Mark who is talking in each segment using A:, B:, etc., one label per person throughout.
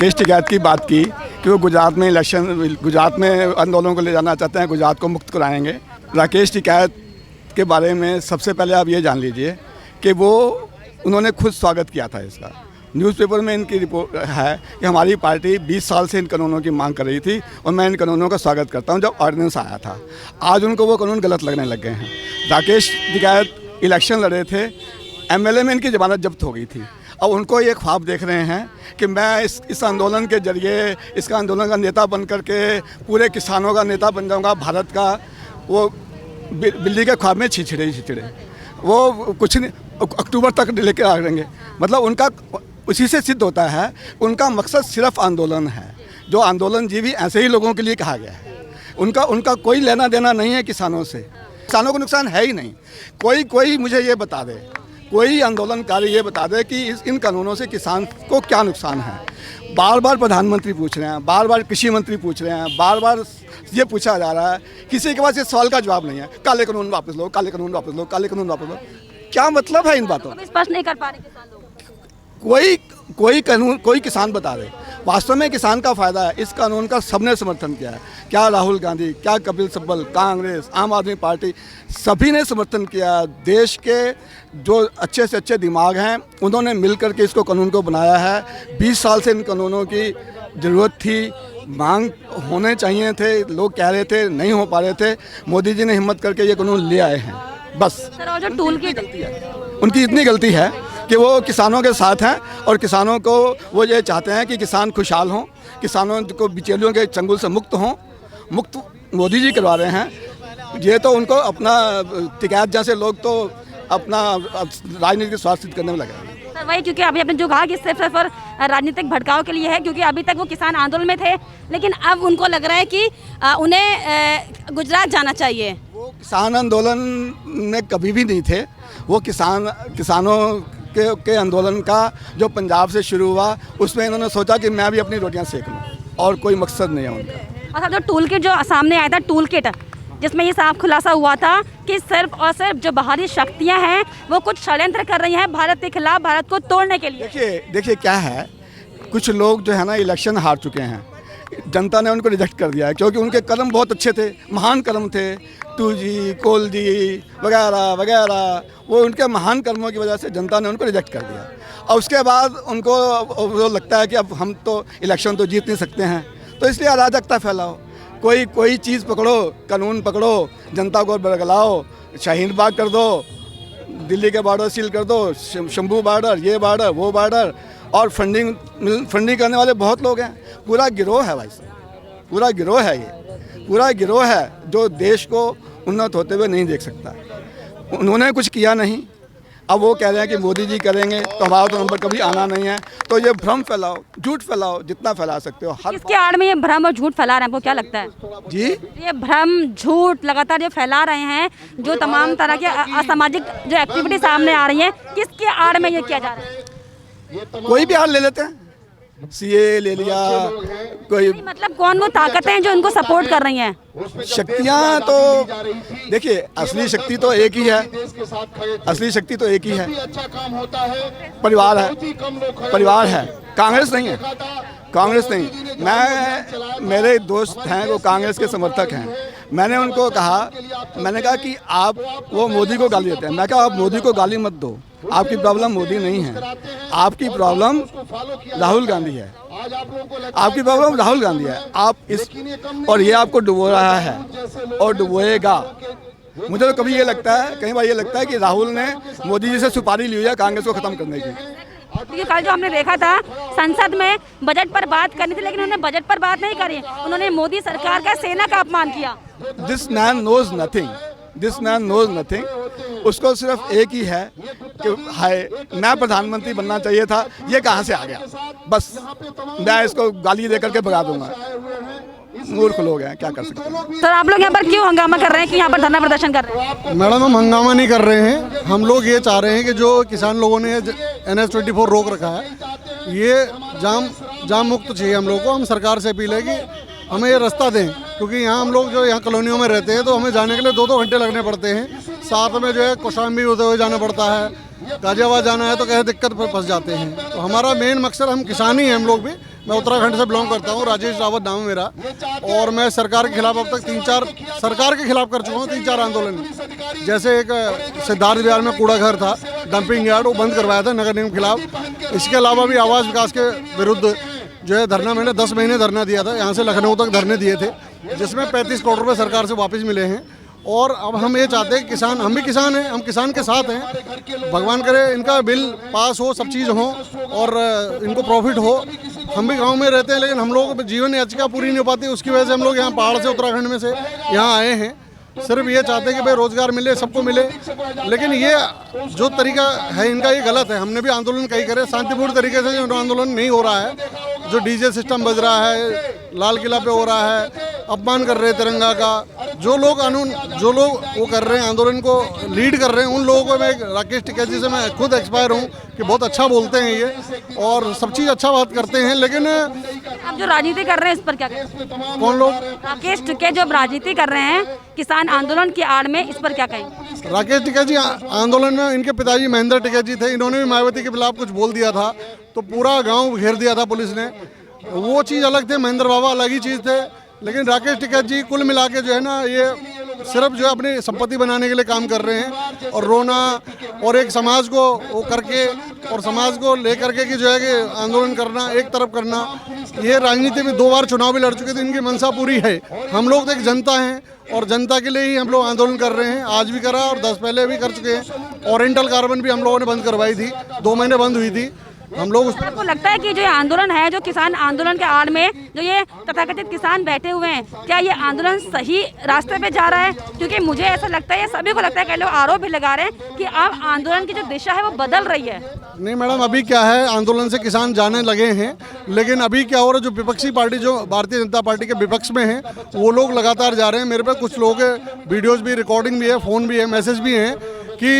A: राकेश टिकैत की बात की कि वो गुजरात में आंदोलन को ले जाना चाहते हैं, गुजरात को मुक्त कराएंगे। राकेश टिकैत के बारे में सबसे पहले आप ये जान लीजिए कि उन्होंने खुद स्वागत किया था इसका। न्यूज़पेपर में इनकी रिपोर्ट है कि हमारी पार्टी 20 साल से इन कानूनों की मांग कर रही थी और मैं इन कानूनों का स्वागत करता हूं जब ऑर्डिनेंस आया था। आज उनको वो कानून गलत लगने लग गए हैं। राकेश टिकैत इलेक्शन लड़े थे, एमएलए में इनकी ज़मानत जब्त हो गई थी। अब उनको ये ख्वाब देख रहे हैं कि मैं इस आंदोलन के जरिए इसका आंदोलन का नेता बन करके पूरे किसानों का नेता बन जाऊँगा भारत का। वो बिल्ली के ख्वाब में छिछड़े वो कुछ नहीं, अक्टूबर तक लेकर आ जाएंगे। मतलब उनका उसी से सिद्ध होता है उनका मकसद सिर्फ आंदोलन है। जो आंदोलन जीवी ऐसे ही लोगों के लिए कहा गया है। उनका कोई लेना देना नहीं है किसानों से। किसानों को नुकसान है ही नहीं। कोई मुझे ये बता दे, कोई आंदोलनकारी ये बता दे कि इन कानूनों से किसान को क्या नुकसान है। बार बार प्रधानमंत्री पूछ रहे हैं, बार बार कृषि मंत्री पूछ रहे हैं, बार बार ये पूछा जा रहा है, किसी के पास ये सवाल का जवाब नहीं है। काले कानून वापस लो, काले कानून वापस लो, काले कानून वापस लो। क्या मतलब है इन बातों?
B: स्पष्ट नहीं कर पा रहे किसान लोग।
A: कोई किसान बता दे वास्तव में किसान का फायदा है। इस कानून का सबने समर्थन किया है। क्या राहुल गांधी, क्या कपिल सिब्बल, कांग्रेस, आम आदमी पार्टी, सभी ने समर्थन किया। देश के जो अच्छे से अच्छे दिमाग हैं उन्होंने मिलकर के इसको कानून को बनाया है। 20 साल से इन कानूनों की ज़रूरत थी, मांग होने चाहिए थे, लोग कह रहे थे नहीं हो पा रहे थे। मोदी जी ने हिम्मत करके ये कानून ले आए हैं। बस
B: सर, और जो टूल की
A: गलती है, उनकी इतनी गलती है कि वो किसानों के साथ हैं और किसानों को वो ये चाहते हैं कि किसान खुशहाल हों, किसानों को बिचौलियों के चंगुल से मुक्त मोदी जी करवा रहे हैं। ये तो उनको अपना टिकैत जैसे लोग तो अपना राजनीतिक स्वार्थ सिद्ध करने में लगे हैं।
B: सर वही, क्योंकि अभी आपने जो कहा कि सिर्फ राजनीतिक भड़काव के लिए है, क्योंकि अभी तक वो किसान आंदोलन में थे, लेकिन अब उनको लग रहा है कि उन्हें गुजरात जाना चाहिए।
A: वो किसान आंदोलन में कभी भी नहीं थे। वो किसानों के आंदोलन का जो पंजाब से शुरू हुआ उसमें इन्होंने सोचा कि मैं भी अपनी रोटियां सेक लूं और कोई मकसद नहीं है उनका।
B: और सर, जो टूल किट जो सामने आया था, टूल किट जिसमें ये साफ खुलासा हुआ था कि सिर्फ और सिर्फ जो बाहरी शक्तियां हैं वो कुछ षड्यंत्र कर रही हैं भारत के खिलाफ, भारत को तोड़ने के लिए।
A: देखिए क्या है, कुछ लोग जो है ना इलेक्शन हार चुके हैं, जनता ने उनको रिजेक्ट कर दिया है क्योंकि उनके कर्म बहुत अच्छे थे, महान कर्म थे। 2G, कोल जी वगैरह वगैरह, वो उनके महान कर्मों की वजह से जनता ने उनको रिजेक्ट कर दिया। और उसके बाद उनको वो लगता है कि अब हम तो इलेक्शन तो जीत नहीं सकते हैं, तो इसलिए अराजकता फैलाओ। कोई चीज़ पकड़ो, कानून पकड़ो, जनता को बरगलाओ, शाहीन बाग कर दो, दिल्ली के बॉर्डर सील कर दो, शंभू बॉर्डर, ये बॉर्डर, वो बॉर्डर। और फंडिंग करने वाले बहुत लोग हैं। पूरा गिरोह है भाई साहब, पूरा गिरोह है। ये पूरा गिरोह है जो देश को उन्नत होते हुए नहीं देख सकता। उन्होंने कुछ किया नहीं, अब वो कह रहे हैं कि मोदी जी करेंगे तो हमारा तो नंबर कभी आना नहीं है। तो ये भ्रम फैलाओ, झूठ फैलाओ, जितना फैला सकते हो।
B: इसके आड़ में ये भ्रम और झूठ फैला रहे हैं, आपको क्या लगता है
A: जी?
B: ये भ्रम झूठ लगातार जो फैला रहे हैं, जो तमाम तरह के असामाजिक जो एक्टिविटी सामने आ रही है, किसके आड़ में ये किया जा रहा है?
A: कोई भी हाल ले लेते हैं, सीए ले लिया, कोई
B: मतलब कौन वो ताकतें हैं जो इनको सपोर्ट कर रही हैं?
A: शक्तियां तो देखिए, असली शक्ति तो एक ही है। असली शक्ति तो एक ही है, परिवार है। कांग्रेस नहीं है, कांग्रेस नहीं। मेरे दोस्त हैं वो कांग्रेस के समर्थक हैं। मैंने उनको कहा कि आप वो मोदी को गाली देते हैं। मैं कहा आप मोदी को गाली मत दो, आपकी प्रॉब्लम मोदी नहीं है, आपकी प्रॉब्लम राहुल गांधी है। आपकी प्रॉब्लम राहुल गांधी है। और ये आपको डुबो रहा है और डुबोएगा। मुझे तो कभी ये लगता है, कई बार ये लगता है कि राहुल ने मोदी जी से सुपारी ली हुई है कांग्रेस को खत्म करने की।
B: क्योंकि कल जो हमने देखा था संसद में बजट पर बात करनी थी, लेकिन उन्होंने बजट पर बात नहीं करी, उन्होंने मोदी सरकार का, सेना का अपमान किया।
A: This man knows nothing. उसको सिर्फ एक ही है कि हाय मैं प्रधानमंत्री बनना चाहिए था, ये कहाँ से आ गया। बस मैं इसको गाली दे करके भगा दूंगा। मूर्ख लोग हैं, क्या कर सकते हैं।
B: सर, आप लोग यहाँ पर क्यों हंगामा कर रहे हैं कि यहाँ पर धरना प्रदर्शन कर रहे हैं?
C: मैडम, हम हंगामा नहीं कर रहे हैं। हम लोग ये चाह रहे हैं कि जो किसान लोगों ने NH-24 रोक रखा है, ये जाम मुक्त चाहिए हम लोग को। हम सरकार से अपील है कि हमें ये रास्ता दें, क्योंकि यहाँ हम लोग जो यहाँ कॉलोनियों में रहते हैं तो हमें जाने के लिए 2-2 घंटे लगने पड़ते हैं। साथ में जो है कौशाम्बी होते हुए जाना पड़ता है, गाजियाबाद जाना है तो कहीं दिक्कत पर फंस जाते हैं। तो हमारा मेन मकसद, हम किसान ही हैं हम लोग भी, मैं उत्तराखंड से बिलोंग करता हूँ, राजेश रावत नाम है मेरा, और मैं सरकार के खिलाफ अब तक 3-4 सरकार के खिलाफ कर चुका हूँ 3-4 आंदोलन। जैसे एक सिद्धार्थ विहार में कूड़ा घर था, डंपिंग यार्ड, वो बंद करवाया था नगर निगम के खिलाफ। इसके अलावा भी आवास विकास के विरुद्ध जो है धरना, मैंने 10 महीने धरना दिया था, यहाँ से लखनऊ तक धरने दिए थे, जिसमें 35 करोड़ रुपये सरकार से वापस मिले हैं। और अब हम ये चाहते हैं, किसान, हम भी किसान हैं, हम किसान के साथ हैं, भगवान करे इनका बिल पास हो, सब चीज़ हो और इनको प्रॉफिट हो। हम भी गांव में रहते हैं, लेकिन हम लोगों को जीवन याचिका पूरी नहीं हो पाती, उसकी वजह से हम लोग यहाँ पहाड़ से, उत्तराखंड में से यहाँ आए हैं। सिर्फ ये चाहते हैं कि भाई रोज़गार मिले, सबको मिले, लेकिन ये जो तरीका है इनका ये गलत है। हमने भी आंदोलन कई करे, शांतिपूर्ण तरीके से जो आंदोलन नहीं हो रहा है, जो डीजे सिस्टम बज रहा है, लाल किला पे हो रहा है, अपमान कर रहे हैं तिरंगा का, जो लोग वो कर रहे हैं, आंदोलन को लीड कर रहे हैं, उन लोगों को मैं, राकेश टिकैत से मैं खुद एक्सपायर हूँ कि बहुत अच्छा बोलते हैं ये और सब चीज़ अच्छा बात करते हैं, लेकिन
B: अब जो राजनीति कर रहे हैं इस पर क्या कहें?
C: कौन लोग?
B: राकेश टिकैत जो अब राजनीति कर रहे हैं किसान आंदोलन की आड़ में, इस पर क्या कहें?
C: राकेश टिकैत जी आंदोलन में, इनके पिताजी महेंद्र टिकैत जी थे, इन्होंने भी मायावती के खिलाफ कुछ बोल दिया था तो पूरा गांव घेर दिया था पुलिस ने। वो चीज़ अलग थे, महेंद्र बाबा अलग ही चीज़ थे, लेकिन राकेश टिकैत जी कुल मिला के जो है ना, ये सिर्फ जो है अपनी संपत्ति बनाने के लिए काम कर रहे हैं और रोना और एक समाज को वो करके और समाज को लेकर के कि जो है कि आंदोलन करना, एक तरफ करना। ये राजनीति में 2 बार चुनाव भी लड़ चुके थे, इनकी मंशा पूरी है। हम लोग तो एक जनता हैं और जनता के लिए ही हम लोग आंदोलन कर रहे हैं, आज भी करा और 10 पहले भी कर चुके हैं। ओरिएंटल कार्बन भी हम लोगों ने बंद करवाई थी, 2 महीने बंद हुई थी। हम लोग
B: आपको लगता है कि जो ये आंदोलन है, जो किसान आंदोलन के आड़ में जो ये तथाकथित किसान बैठे हुए हैं, क्या ये आंदोलन सही रास्ते पे जा रहा है? क्योंकि मुझे ऐसा लगता है, सभी को लगता है, कई लोग आरोप भी लगा रहे हैं कि अब आंदोलन की जो दिशा है वो बदल रही है।
C: नहीं मैडम, अभी क्या है, आंदोलन से किसान जाने लगे हैं, लेकिन अभी क्या हो रहा है, जो विपक्षी पार्टी, जो भारतीय जनता पार्टी के विपक्ष में है, वो लोग लगातार जा रहे हैं। मेरे पे कुछ लोगों के वीडियोज़ भी, रिकॉर्डिंग भी है, फ़ोन भी है, मैसेज भी हैं कि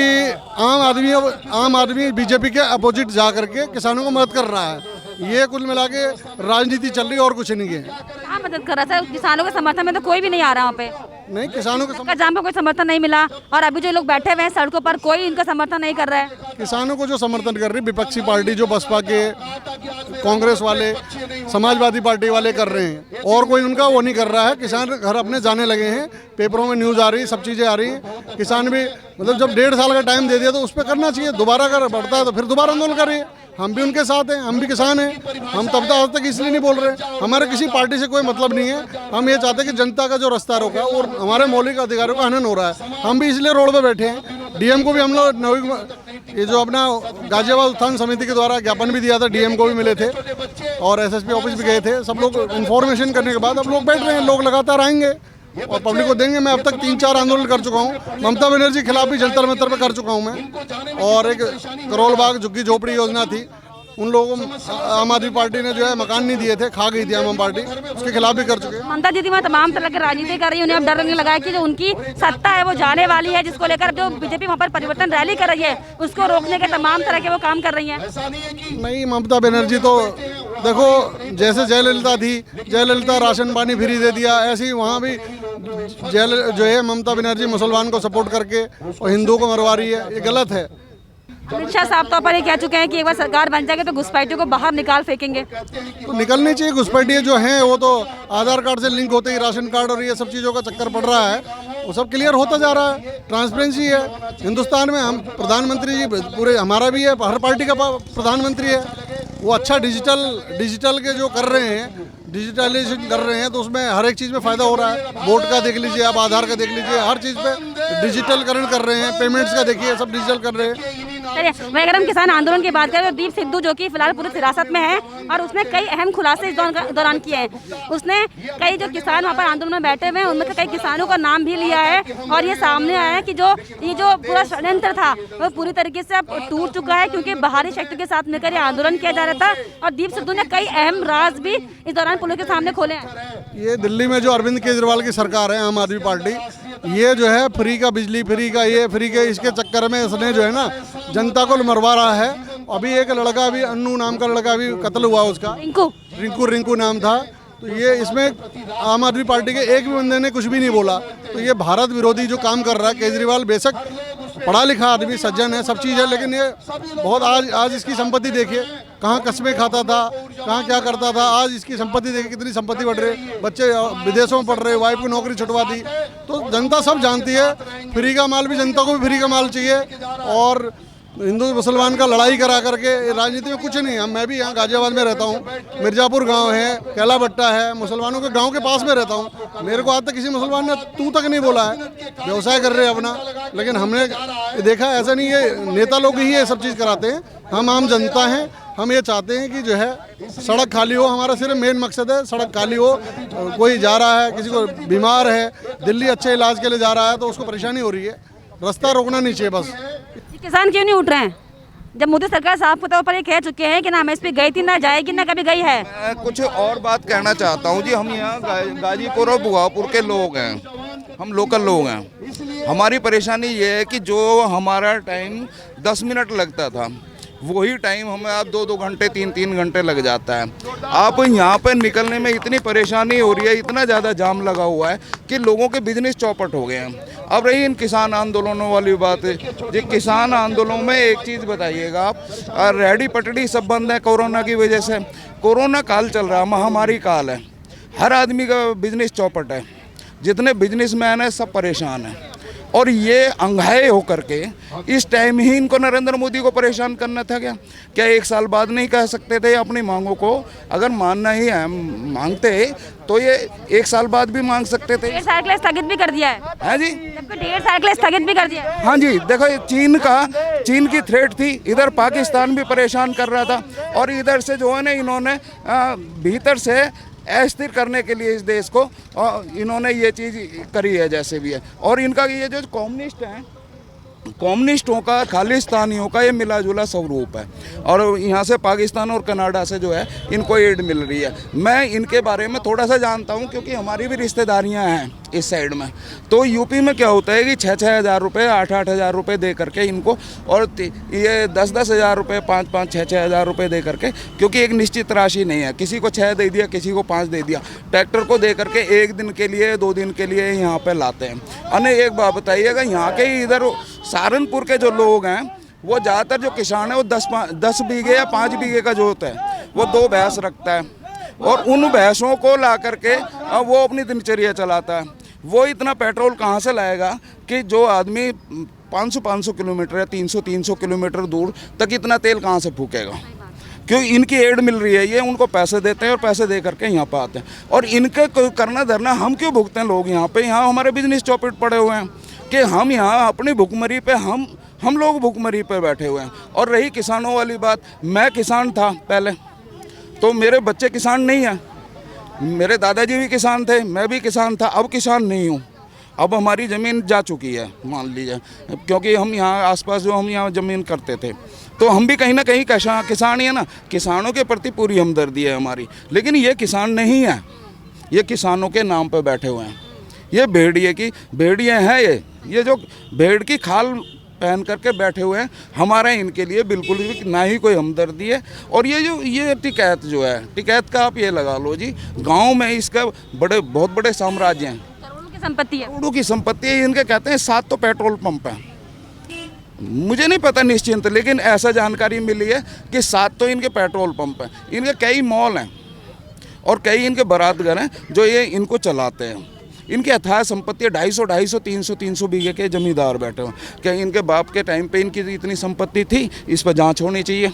C: आम आदमी बीजेपी के अपोजिट जा करके किसानों को मदद कर रहा है। ये कुल मिला के राजनीति चल रही है और कुछ नहीं है।
B: क्या मदद कर रहा था? किसानों के समर्थन में तो कोई भी नहीं आ रहा वहाँ पे।
C: नहीं, किसानों के
B: जाम पे कोई समर्थन नहीं मिला और अभी जो लोग बैठे हुए हैं सड़कों पर, कोई इनका समर्थन नहीं कर रहा है।
C: किसानों को जो समर्थन कर रही विपक्षी पार्टी, जो बसपा के, कांग्रेस वाले, समाजवादी पार्टी वाले कर रहे हैं, और कोई उनका वो नहीं कर रहा है। किसान घर अपने जाने लगे हैं, पेपरों में न्यूज़ आ रही है, सब चीज़ें आ रही हैं। किसान भी मतलब जब 1.5 साल का टाइम दे दिया तो उस पर करना चाहिए। दोबारा अगर बढ़ता है तो फिर दोबारा आंदोलन करिए। हम भी उनके साथ हैं, हम भी किसान हैं। हम तब तक आज तक इसलिए नहीं बोल रहे, हमारे किसी पार्टी से कोई मतलब नहीं है। हम ये चाहते हैं कि जनता का जो रास्ता रोका और हमारे मौलिक अधिकारों का हनन हो रहा है, हम भी इसलिए रोड पे बैठे हैं। डीएम को भी हम लोग ये जो अपना गाजियाबाद उत्थान समिति के द्वारा ज्ञापन भी दिया था, डीएम को भी मिले थे और एसएसपी ऑफिस भी गए थे। सब लोग इन्फॉर्मेशन करने के बाद अब लोग बैठ रहे हैं। लोग लगातार आएंगे और पब्लिक को देंगे। मैं अब तक 3-4 आंदोलन कर चुका हूँ। ममता बनर्जी के खिलाफ भी जंतर मंतर पे कर चुका हूँ मैं। और एक करोल बाग झुग्गी झोपड़ी योजना थी, उन लोगों को आम आदमी पार्टी ने जो है मकान नहीं दिए थे, खा गई थी आम पार्टी, उसके खिलाफ भी कर चुके हैं।
B: ममता दीदी वहाँ तमाम तरह की राजनीति कर रही है, उन्हें अब डर नहीं लगा है कि जो उनकी सत्ता है वो जाने वाली है, जिसको लेकर जो बीजेपी वहाँ पर परिवर्तन रैली कर रही है उसको रोकने के तमाम तरह के वो काम कर रही है।
C: नहीं, ममता बनर्जी तो देखो, जैसे जयललिता थी, जयललिता राशन पानी फ्री दे दिया, ऐसे ही वहाँ भी जो है ममता बनर्जी मुसलमान को सपोर्ट करके और हिंदुओं को मरवा रही है। ये गलत है।
B: अमित शाह साफ तौर पर ये कह चुके हैं कि एक बार सरकार बन जाएगी तो घुसपैठियों को बाहर निकाल फेंकेंगे।
C: तो निकलनी चाहिए। घुसपैठिए जो हैं वो तो आधार कार्ड से लिंक होते ही राशन कार्ड और ये सब चीज़ों का चक्कर पड़ रहा है, वो सब क्लियर होता जा रहा है। ट्रांसपेरेंसी है हिंदुस्तान में। हम प्रधानमंत्री जी पूरे हमारा भी है, हर पार्टी का प्रधानमंत्री है, वो अच्छा डिजिटल के जो कर रहे हैं, डिजिटलाइजेशन कर रहे हैं, तो उसमें हर एक चीज़ में फ़ायदा हो रहा है। वोट का देख लीजिए आप, आधार का देख लीजिए, हर चीज़ पे डिजिटलकरण कर रहे हैं। पेमेंट्स का देखिए, सब डिजिटल कर रहे हैं।
B: चलिए, वही अगर हम किसान आंदोलन की बात करें तो दीप सिद्धू जो कि फिलहाल पुलिस हिरासत में है और उसने कई अहम खुलासे इस दौरान किए हैं। उसने कई जो किसान वहाँ पर आंदोलन में बैठे हुए हैं उनमें से कई किसानों का नाम भी लिया है और ये सामने आया है कि ये जो पूरा षड्यंत्र था वो पूरी तरीके से अब टूट चुका है, क्योंकि बाहरी शक्तियों के साथ मिलकर ये आंदोलन किया जा रहा था। और दीप सिद्धू ने कई अहम राज भी इस दौरान पुलिस के सामने खोले हैं।
C: ये दिल्ली में जो अरविंद केजरीवाल की सरकार है, आम आदमी पार्टी, ये जो है फ्री का बिजली, फ्री का ये, फ्री के इसके चक्कर में इसने जो है ना जनता को मरवा रहा है। अभी एक लड़का भी, अन्नू नाम का लड़का भी कत्ल हुआ, उसका रिंकू नाम था। तो ये इसमें आम आदमी पार्टी के एक भी बंदे ने कुछ भी नहीं बोला। तो ये भारत विरोधी जो काम कर रहा है केजरीवाल, बेशक पढ़ा लिखा आदमी, सज्जन है, सब चीज़ है, लेकिन ये बहुत आज इसकी संपत्ति देखिए, कहाँ कस्बे खाता था, कहाँ क्या करता था। आज इसकी संपत्ति देखिए, कितनी संपत्ति बढ़ रही है, बच्चे विदेशों में पढ़ रहे, वाइफ की नौकरी छुटवा दी। तो जनता सब जानती है, फ्री का माल भी, जनता को भी फ्री का माल चाहिए। और हिंदू मुसलमान का लड़ाई करा करके राजनीति में कुछ नहीं है। मैं भी यहाँ गाजियाबाद में रहता हूँ, मिर्ज़ापुर गांव है, कैला भट्टा है, मुसलमानों के गांव के पास में रहता हूँ। मेरे को आज तक किसी मुसलमान ने तू तक नहीं बोला है, व्यवसाय कर रहे हैं अपना। लेकिन हमने देखा ऐसा नहीं है, नेता लोग ही ये सब चीज़ कराते हैं। हम आम जनता हैं, हम ये चाहते हैं कि जो है सड़क खाली हो। हमारा सिर्फ मेन मकसद है सड़क खाली हो। कोई जा रहा है, किसी को बीमार है, दिल्ली अच्छे इलाज के लिए जा रहा है, तो उसको परेशानी हो रही है, रास्ता रोकना नहीं चाहिए बस।
B: किसान क्यों नहीं उठ रहे हैं? जब मोदी सरकार साफ तौर पर ये कह चुके हैं कि ना मैं इस पे गई थी, ना जाएगी, ना कभी गई है।
D: मैं कुछ और बात कहना चाहता हूँ जी। हम यहाँ गाजीपुर और बुगापुर के लोग हैं, हम लोकल लोग हैं। हमारी परेशानी ये है कि जो हमारा टाइम 10 मिनट लगता था, वही टाइम हमें अब 2-2 घंटे 3-3 घंटे लग जाता है। आप यहाँ पर निकलने में इतनी परेशानी हो रही है, इतना ज़्यादा जाम लगा हुआ है कि लोगों के बिजनेस चौपट हो गए हैं। अब रही इन किसान आंदोलनों वाली बात है जी। किसान आंदोलनों में एक चीज़ बताइएगा आप, रेहड़ी पटड़ी सब बंद है कोरोना की वजह से। कोरोना काल चल रहा है, महामारी काल है, हर आदमी का बिजनेस चौपट है, जितने बिजनेसमैन हैं सब परेशान हैं। और ये अंधाए होकर के इस टाइम ही इनको नरेंद्र मोदी को परेशान करना था क्या 1 साल बाद नहीं कह सकते थे अपनी मांगों को? अगर मानना ही है, मांगते तो ये 1 साल बाद भी मांग सकते थे।
B: 1.5 साल के लिए स्थगित भी कर दिया है।
D: हाँ जी,
B: जबकि 1.5 साल के लिए स्थगित भी कर दिया है।
D: हाँ जी। देखो चीन की थ्रेट थी, इधर पाकिस्तान भी परेशान कर रहा था, और इधर से जो है ना इन्होंने भीतर से अस्थिर करने के लिए इस देश को इन्होंने ये चीज़ करी है जैसे भी है। और इनका ये जो कम्युनिस्ट हैं, कम्युनिस्टों का, खालिस्तानियों का ये मिला जुला स्वरूप है। और यहाँ से पाकिस्तान और कनाडा से जो है इनको एड मिल रही है। मैं इनके बारे में थोड़ा सा जानता हूँ क्योंकि हमारी भी रिश्तेदारियाँ हैं इस साइड में। तो यूपी में क्या होता है कि 6-6 हज़ार रुपये, 8-8 हज़ार रुपये दे करके इनको, और ये 10-10 हज़ार रुपये, 5-5, 6-6 हज़ार रुपये दे करके, क्योंकि एक निश्चित राशि नहीं है, किसी को 6 दे दिया, किसी को 5 दे दिया, ट्रैक्टर को दे करके 1 दिन के लिए, 2 दिन के लिए यहाँ पे लाते हैं। अने एक बात बताइएगा, यहाँ के इधर सहारनपुर के जो लोग हैं, वो ज़्यादातर जो किसान है वो 10 बीघे या 5 बीघे का जो होता है वो 2 भैंस रखता है, और उन भैंसों को ला करके वो अपनी दिनचर्या चलाता है। वो इतना पेट्रोल कहाँ से लाएगा कि जो आदमी 500 किलोमीटर या 300 किलोमीटर दूर तक इतना तेल कहाँ से फूकेगा? क्योंकि इनकी एड मिल रही है, ये उनको पैसे देते हैं और पैसे दे करके यहाँ पे आते हैं। और इनके कोई करना धरना हम क्यों भुगते हैं लोग यहाँ पे? यहाँ हमारे बिजनेस चौपट पड़े हुए हैं कि हम यहाँ अपनी भुखमरी पे हम लोग भुखमरी पे बैठे हुए हैं। और रही किसानों वाली बात, मैं किसान था पहले, तो मेरे बच्चे किसान नहीं हैं। मेरे दादाजी भी किसान थे, मैं भी किसान था, अब किसान नहीं हूँ। अब हमारी ज़मीन जा चुकी है मान लीजिए, क्योंकि हम यहाँ आसपास जो हम यहाँ ज़मीन करते थे, तो हम भी कहीं ना कहीं किसान ही है ना। किसानों के प्रति पूरी हमदर्दी है हमारी। लेकिन ये किसान नहीं है, ये किसानों के नाम पे बैठे हुए हैं। ये भेड़िए हैं, ये जो भेड़ की खाल पहन करके बैठे हुए हैं, हमारा इनके लिए बिल्कुल भी ना ही कोई हमदर्दी है। और ये टिकैत जो है, टिकैत का आप ये लगा लो जी, गांव में इसका बहुत बड़े साम्राज्य हैं,
B: करोड़ों की संपत्ति है,
D: करोड़ों की संपत्ति है। इनके कहते हैं 7 तो पेट्रोल पंप हैं, मुझे नहीं पता निश्चिंत, लेकिन ऐसा जानकारी मिली है कि 7 तो इनके पेट्रोल पंप हैं। इनके कई मॉल हैं और कई इनके बारात घर हैं जो ये इनको चलाते हैं। इनकी अथाह संपत्ति 250, 300 बीघे के जमींदार बैठे हुए। क्या इनके बाप के टाइम पे इनकी इतनी संपत्ति थी? इस पर जांच होनी चाहिए,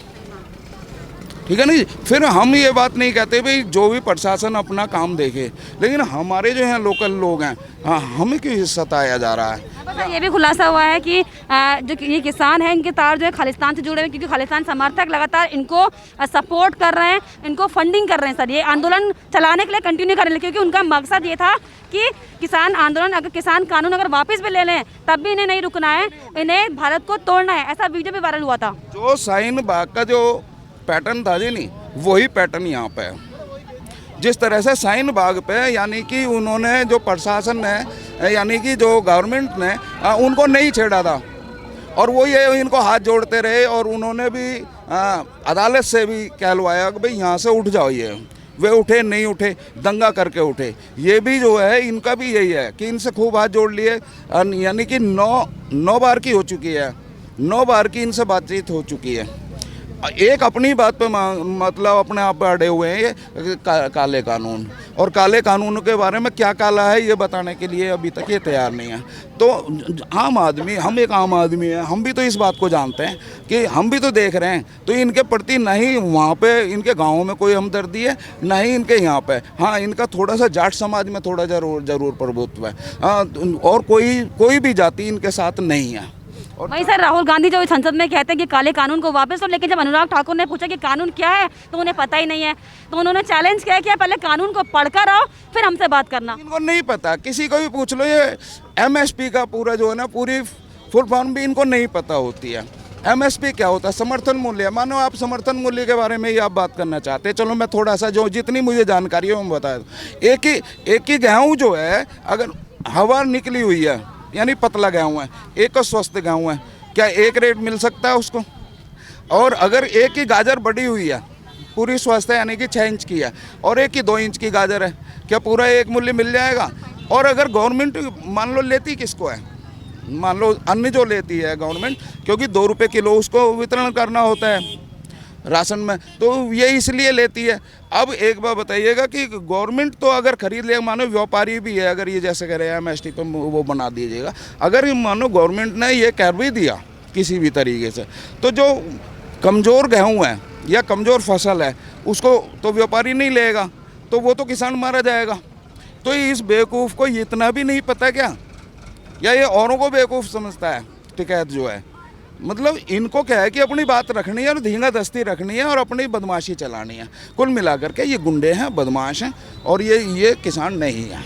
D: ठीक है ना जी। फिर हम ये बात नहीं कहते भाई जो भी प्रशासन अपना काम देखे, लेकिन हमारे जो हैं लोकल लोग हैं, हाँ, हमें क्यों सताया जा रहा है?
B: बस ये भी खुलासा हुआ है कि जो ये किसान हैं, इनके तार जो है खालिस्तान से जुड़े हैं, क्योंकि खालिस्तान समर्थक लगातार इनको सपोर्ट कर रहे हैं, इनको फंडिंग कर रहे हैं। सर, ये आंदोलन चलाने के लिए कंटिन्यू कर रहे हैं, क्योंकि उनका मकसद ये था कि किसान आंदोलन, अगर किसान कानून अगर वापस भी ले लें तब भी इन्हें नहीं रुकना है, इन्हें भारत को तोड़ना है। ऐसा वीडियो भी वायरल हुआ था।
D: जो शाहीन बाग का जो पैटर्न था जी, नहीं वही पैटर्न यहाँ पे है। जिस तरह से शाहीन बाग पे यानी कि उन्होंने जो प्रशासन ने यानी कि जो गवर्नमेंट ने उनको नहीं छेड़ा था, और वो ये इनको हाथ जोड़ते रहे, और उन्होंने भी अदालत से भी कहलवाया कि भाई यहाँ से उठ जाओ, वे उठे नहीं उठे, दंगा करके उठे। ये भी जो है इनका भी यही है कि इनसे खूब हाथ जोड़ लिए, यानी कि 9 बार की हो चुकी है, 9 बार की इनसे बातचीत हो चुकी है। एक अपनी बात पे मतलब अपने आप पे अड़े हुए हैं ये काले कानून, और काले कानून के बारे में क्या काला है ये बताने के लिए अभी तक ये तैयार नहीं है। तो आम आदमी, हम एक आम आदमी है, हम भी तो इस बात को जानते हैं कि हम भी तो देख रहे हैं। तो इनके प्रति ना ही वहाँ पे इनके गाँव में कोई हमदर्दी है, ना ही इनके यहाँ पे। हाँ, इनका थोड़ा सा जाट समाज में थोड़ा जरूर प्रभुत्व है, और कोई भी जाति इनके साथ नहीं है।
B: वही सर, राहुल गांधी जो संसद में कहते हैं कि काले कानून को वापस लो, लेकिन जब अनुराग ठाकुर ने पूछा कि कानून क्या है तो उन्हें पता ही नहीं है। तो उन्होंने चैलेंज किया कि पहले कानून को पढ़कर आओ फिर हमसे बात करना।
D: इनको नहीं पता, किसी को भी पूछ लो, ये MSP का पूरा जो है ना, पूरी फुल फॉर्म भी इनको नहीं पता होती है। MSP क्या होता है? समर्थन मूल्य। मानो आप समर्थन मूल्य के बारे में ही आप बात करना चाहते हैं, चलो मैं थोड़ा सा जो जितनी मुझे जानकारी है वो बता दूँ। एक ही गेहूँ जो है, अगर हवा निकली हुई है यानी पतला गेहूँ है, एक स्वस्थ गेहूँ है, क्या एक रेट मिल सकता है उसको? और अगर एक ही गाजर बढ़ी हुई है, पूरी स्वस्थ है यानी कि 6 इंच की है, और एक ही 2 इंच की गाजर है, क्या पूरा एक मूल्य मिल जाएगा? और अगर गवर्नमेंट मान लो लेती किसको है, मान लो अन्न जो लेती है गवर्नमेंट, क्योंकि 2 रुपये किलो उसको वितरण करना होता है राशन में, तो ये इसलिए लेती है। अब एक बार बताइएगा कि गवर्नमेंट तो अगर खरीद ले, मानो व्यापारी भी है, अगर ये जैसे कह रहे हैं MSP पे वो बना दीजिएगा, अगर मानो गवर्नमेंट ने ये कर भी दिया किसी भी तरीके से, तो जो कमज़ोर गेहूँ है या कमज़ोर फसल है उसको तो व्यापारी नहीं लेगा, तो वो तो किसान मारा जाएगा। तो इस बेवकूफ़ को इतना भी नहीं पता क्या, या ये औरों को बेवकूफ़ समझता है टिकैत जो है? मतलब इनको क्या है कि अपनी बात रखनी है और धींगा दस्ती रखनी है और अपनी बदमाशी चलानी है। कुल मिलाकर के ये गुंडे हैं, बदमाश हैं, और ये किसान नहीं है।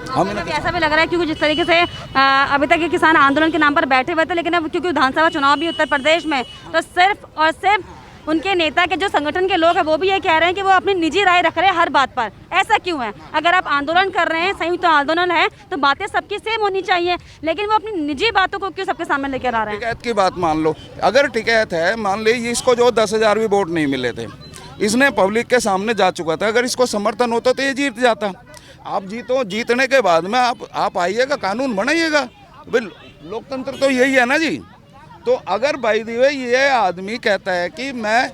B: हमें ऐसा भी लग रहा है क्योंकि जिस तरीके से अभी तक ये किसान आंदोलन के नाम पर बैठे हुए थे, लेकिन अब क्योंकि विधानसभा चुनाव भी उत्तर प्रदेश में, तो सिर्फ और सिर्फ उनके नेता के जो संगठन के लोग हैं वो भी ये कह रहे हैं कि वो अपनी निजी राय रख रहे हैं हर बात पर। ऐसा क्यों है? अगर आप आंदोलन कर रहे हैं, संयुक्त आंदोलन है, तो बातें सबकी सेम होनी चाहिए, लेकिन वो अपनी निजी बातों को क्यों सबके सामने लेकर आ रहे हैं?
D: टिकैत की बात मान लो, अगर टिकैत है, मान ली इसको जो 10,000 भी वोट नहीं मिले थे, इसने पब्लिक के सामने जा चुका था, अगर इसको समर्थन होता तो ये जीत जाता। आप जीतने के बाद में आप आइएगा, कानून बनाइएगा। लोकतंत्र तो यही है ना जी। तो अगर बाय द वे ये आदमी कहता है कि मैं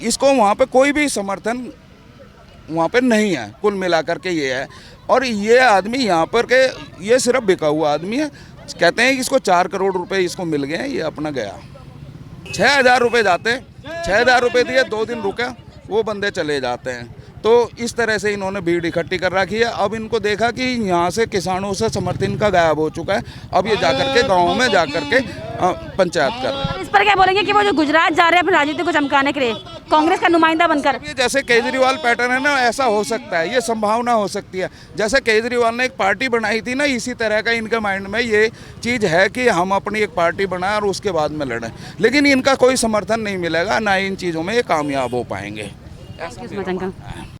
D: इसको वहाँ पे कोई भी समर्थन वहाँ पे नहीं है, कुल मिलाकर के ये है, और ये आदमी यहाँ पर के ये सिर्फ बिका हुआ आदमी है। कहते हैं कि इसको 4 करोड़ रुपए इसको मिल गए हैं, ये अपना गया। 6,000 रुपये जाते, 6,000 रुपये दिए, 2 दिन रुका, वो बंदे चले जाते हैं। तो इस तरह से इन्होंने भीड़ इकट्ठी कर रखी है। अब इनको देखा कि यहाँ से किसानों से समर्थन का गायब हो चुका है, अब ये जाकर के गाँव में जाकर के पंचायत कर रहे हैं।
B: इस पर क्या बोलेंगे कि वो जो गुजरात जा रहे हैं अपनी राजनीति को चमकाने के लिए कांग्रेस का नुमाइंदा बनकर?
D: ये जैसे केजरीवाल पैटर्न है ना, ऐसा हो सकता है, ये संभावना हो सकती है। जैसे केजरीवाल ने एक पार्टी बनाई थी ना, इसी तरह का इनके माइंड में ये चीज़ है कि हम अपनी एक पार्टी बनाएं और उसके बाद में लड़ें, लेकिन इनका कोई समर्थन नहीं मिलेगा, ना इन चीज़ों में ये कामयाब हो पाएंगे।
B: Thank you so much uncle.